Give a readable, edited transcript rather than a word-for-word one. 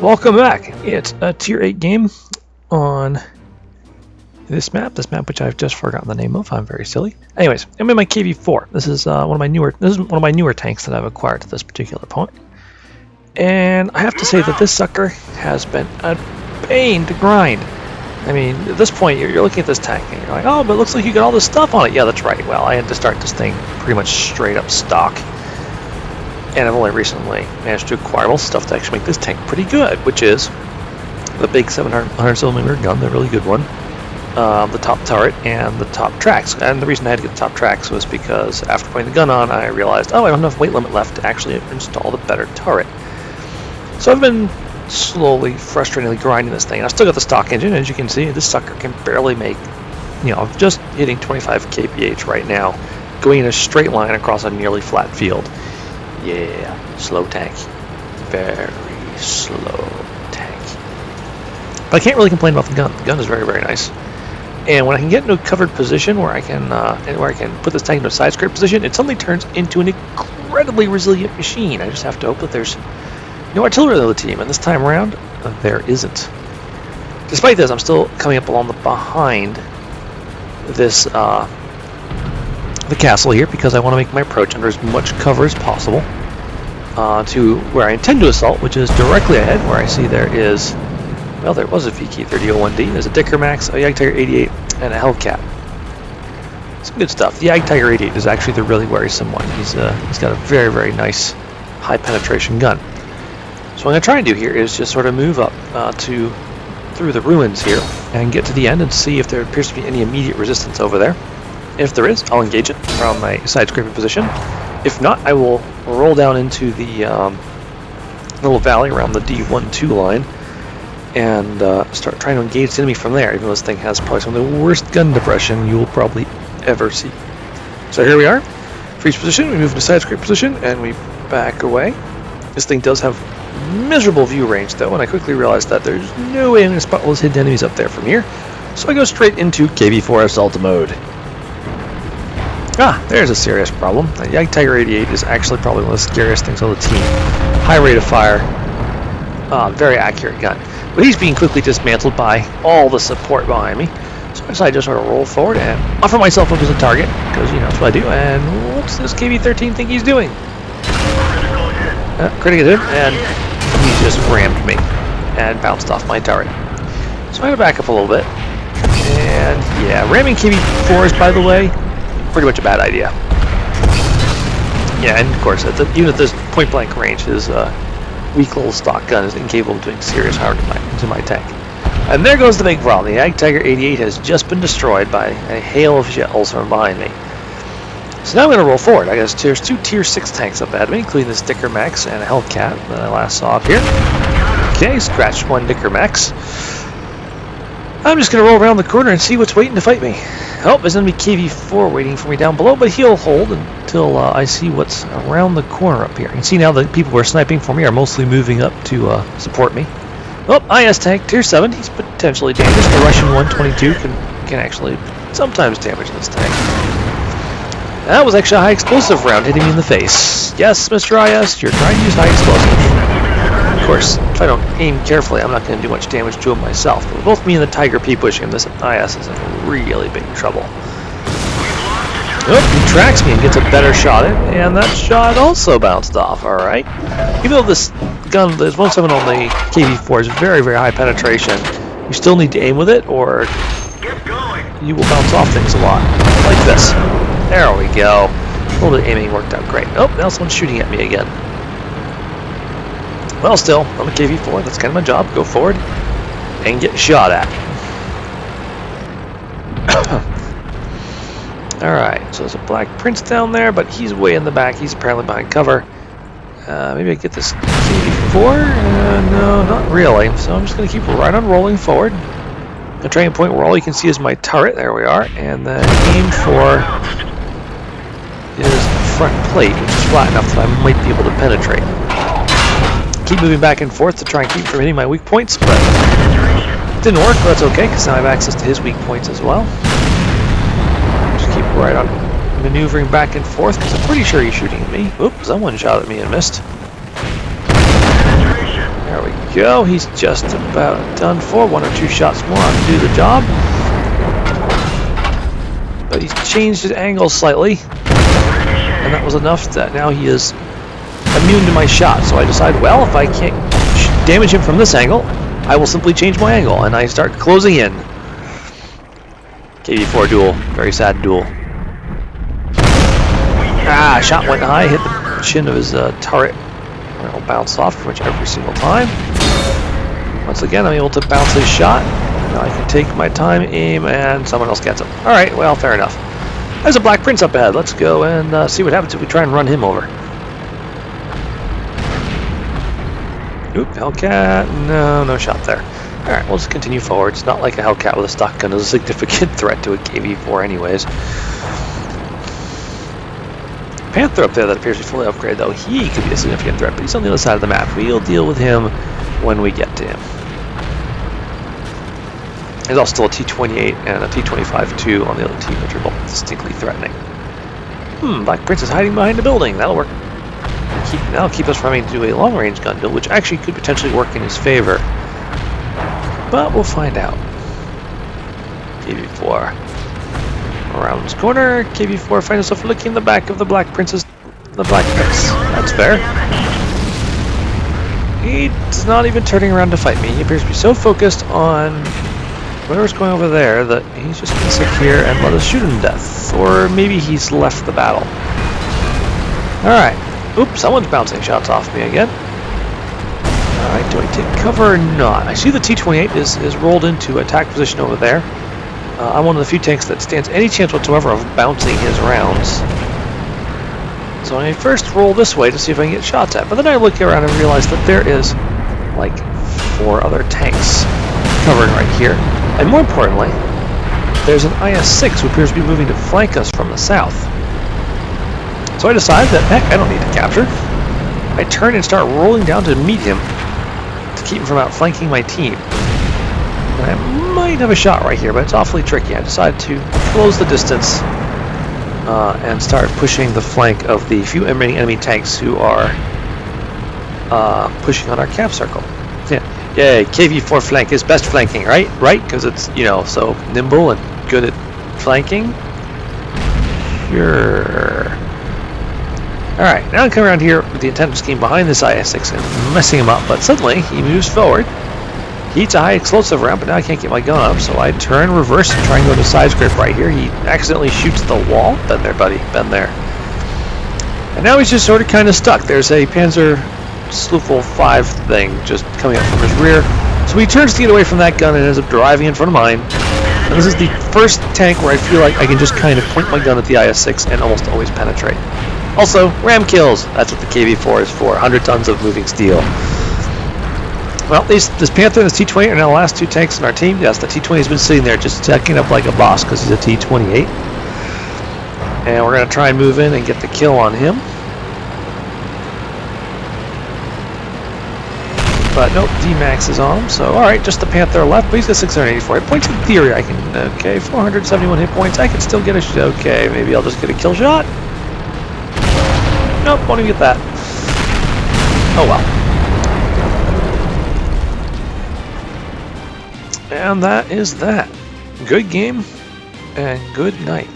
Welcome back. It's a tier 8 game on this map which I've just forgotten the name of. I'm very silly. Anyways, I'm in my KV-4. This is one of my newer tanks that I've acquired at this particular point. And I have to say that this sucker has been a pain to grind. I mean, at this point you're looking at this tank and you're like, oh, but it looks like you got all this stuff on it. Yeah, that's right. Well, I had to start this thing pretty much straight up stock. And I've only recently managed to acquire all stuff to actually make this tank pretty good, which is the big 700mm gun, the really good one, the top turret, and the top tracks. And the reason I had to get the top tracks was because after putting the gun on, I realized, oh, I don't have enough weight limit left to actually install the better turret. So I've been slowly, frustratingly grinding this thing. And I still got the stock engine. As you can see, this sucker can barely make, I'm just hitting 25 kph right now, going in a straight line across a nearly flat field. Yeah, slow tank. Very slow tank. But I can't really complain about the gun. The gun is very, very nice. And when I can get into a covered position where I can put this tank into a side scrape position, it suddenly turns into an incredibly resilient machine. I just have to hope that there's no artillery on the team, and this time around, there isn't. Despite this, I'm still coming up along the behind this the castle here because I want to make my approach under as much cover as possible to where I intend to assault, which is directly ahead, where I see there is, well, there was a VK3001D, there's a Dicker Max, a Yag Tiger 88, and a Hellcat. Some good stuff. The Yag Tiger 88 is actually the really worrisome one. He's got a very, very nice high penetration gun. So what I'm going to try and do here is just sort of move up through the ruins here and get to the end and see if there appears to be any immediate resistance over there. If there is, I'll engage it from my side scraping position. If not, I will roll down into the little valley around the D12 line and start trying to engage the enemy from there, even though this thing has probably some of the worst gun depression you will probably ever see. So here we are. Freeze position, we move into side scrape position, and we back away. This thing does have miserable view range, though, and I quickly realized that there's no way I'm going to spot all those hidden enemies up there from here. So I go straight into KV-4 assault mode. Ah, there's a serious problem. The Yag Tiger 88 is actually probably one of the scariest things on the team. High rate of fire, very accurate gun. But he's being quickly dismantled by all the support behind me. So I decided to sort of roll forward and offer myself up as a target, because, that's what I do. And what's this KV-13 think he's doing? Critical hit, and he just rammed me and bounced off my turret. So I'm going to back up a little bit. And yeah, ramming KV-4s, by the way, pretty much a bad idea. Yeah, and of course, even at this point-blank range, his weak little stock gun is incapable of doing serious harm to my tank. And there goes the big problem. The Yag Tiger 88 has just been destroyed by a hail of shells from behind me. So now I'm going to roll forward. I guess there's two tier 6 tanks up ahead of me, including this Dicker Max and a Hellcat that I last saw up here. Okay, scratched one Dicker Max. I'm just going to roll around the corner and see what's waiting to fight me. Oh, there's going to be KV-4 waiting for me down below, but he'll hold until I see what's around the corner up here. You can see now the people who are sniping for me are mostly moving up to support me. Oh, IS tank, tier 7. He's potentially dangerous. The Russian 122 can actually sometimes damage this tank. That was actually a high explosive round hitting me in the face. Yes, Mr. IS, you're trying to use high explosive. Of course, if I don't aim carefully, I'm not going to do much damage to him myself. But with both me and the Tiger P pushing him, this IS is in really big trouble. Oh, he tracks me and gets a better shot in, and that shot also bounced off, alright. Even though this gun, there's 1.7 on the KV-4 is very, very high penetration, you still need to aim with it, or you will bounce off things a lot. Like this. There we go. A little bit of aiming worked out great. Oh, now someone's shooting at me again. Well, still, I'm a KV-4. That's kind of my job. Go forward and get shot at. Alright, so there's a Black Prince down there, but he's way in the back. He's apparently behind cover. Maybe I get this KV-4? No, not really. So I'm just going to keep right on rolling forward. The training point where all you can see is my turret. There we are. And then aim for his front plate, which is flat enough that I might be able to penetrate. Keep moving back and forth to try and keep from hitting my weak points, but it didn't work, but that's okay, because now I have access to his weak points as well. Just keep right on maneuvering back and forth, because I'm pretty sure he's shooting at me. Oops, someone shot at me and missed. There we go. He's just about done for. 1 or 2 shots more to do the job. But he's changed his angle slightly. And that was enough that now he is immune to my shot. So I decide, well, if I can't damage him from this angle, I will simply change my angle. And I start closing in. KV-4 duel. Very sad duel. Ah, shot went high, hit the chin of his turret. It'll bounce off pretty much every single time. Once again, I'm able to bounce his shot. Now I can take my time, aim, and someone else gets him. Alright, well, fair enough. There's a Black Prince up ahead. Let's go and see what happens if we try and run him over. Oop, Hellcat. No shot there. Alright, we'll just continue forward. It's not like a Hellcat with a stock gun is a significant threat to a KV-4 anyways. Panther up there that appears to be fully upgraded, though, he could be a significant threat, but he's on the other side of the map. We'll deal with him when we get to him. There's also still a T-28 and a T-25 too on the other team, which are both distinctly threatening. Black Prince is hiding behind a building. That'll work. That'll keep us from having to do a long-range gun build, which actually could potentially work in his favor. But we'll find out. KV-4. Around this corner, KV-4 finds himself looking in the back of the Black Prince. That's fair. He's not even turning around to fight me. He appears to be so focused on whatever's going over there that he's just gonna sit here and let us shoot him to death. Or maybe he's left the battle. Alright. Oops, someone's bouncing shots off me again. Alright, do I take cover or not? I see the T-28 is rolled into attack position over there. I'm one of the few tanks that stands any chance whatsoever of bouncing his rounds. So I first roll this way to see if I can get shots at, but then I look around and realize that there is like 4 other tanks covering right here. And more importantly, there's an IS-6 who appears to be moving to flank us from the south. So I decide that, heck, I don't need to capture. I turn and start rolling down to meet him to keep him from outflanking my team. And I might have a shot right here, but it's awfully tricky. I decide to close the distance and start pushing the flank of the few remaining enemy tanks who are pushing on our cap circle. Yeah, yay, KV-4 flank is best flanking, right? Right? Because it's, you know, so nimble and good at flanking. Sure. Alright, now I come around here with the intent of scheme behind this IS-6 and messing him up, but suddenly he moves forward. He hits a high explosive round, but now I can't get my gun up, so I turn, reverse, and try and go to side scrape right here. He accidentally shoots the wall. Been there, buddy. Been there. And now he's just sort of kind of stuck. There's a Panzer Schlüssel 5 thing just coming up from his rear. So he turns to get away from that gun and ends up driving in front of mine. And this is the first tank where I feel like I can just kind of point my gun at the IS-6 and almost always penetrate. Also, ram kills. That's what the KV-4 is for. 100 tons of moving steel. Well, this Panther and this T-28 are now the last 2 tanks in our team. Yes, the T-28 has been sitting there just stacking up like a boss because he's a T-28. And we're going to try and move in and get the kill on him. But nope, D-Max is on him. So, alright, just the Panther left, but he's got 684 hit points. In theory, I can, okay, 471 hit points. I can still get a, okay, maybe I'll just get a kill shot. Nope, won't even get that. Oh well. And that is that. Good game and good night.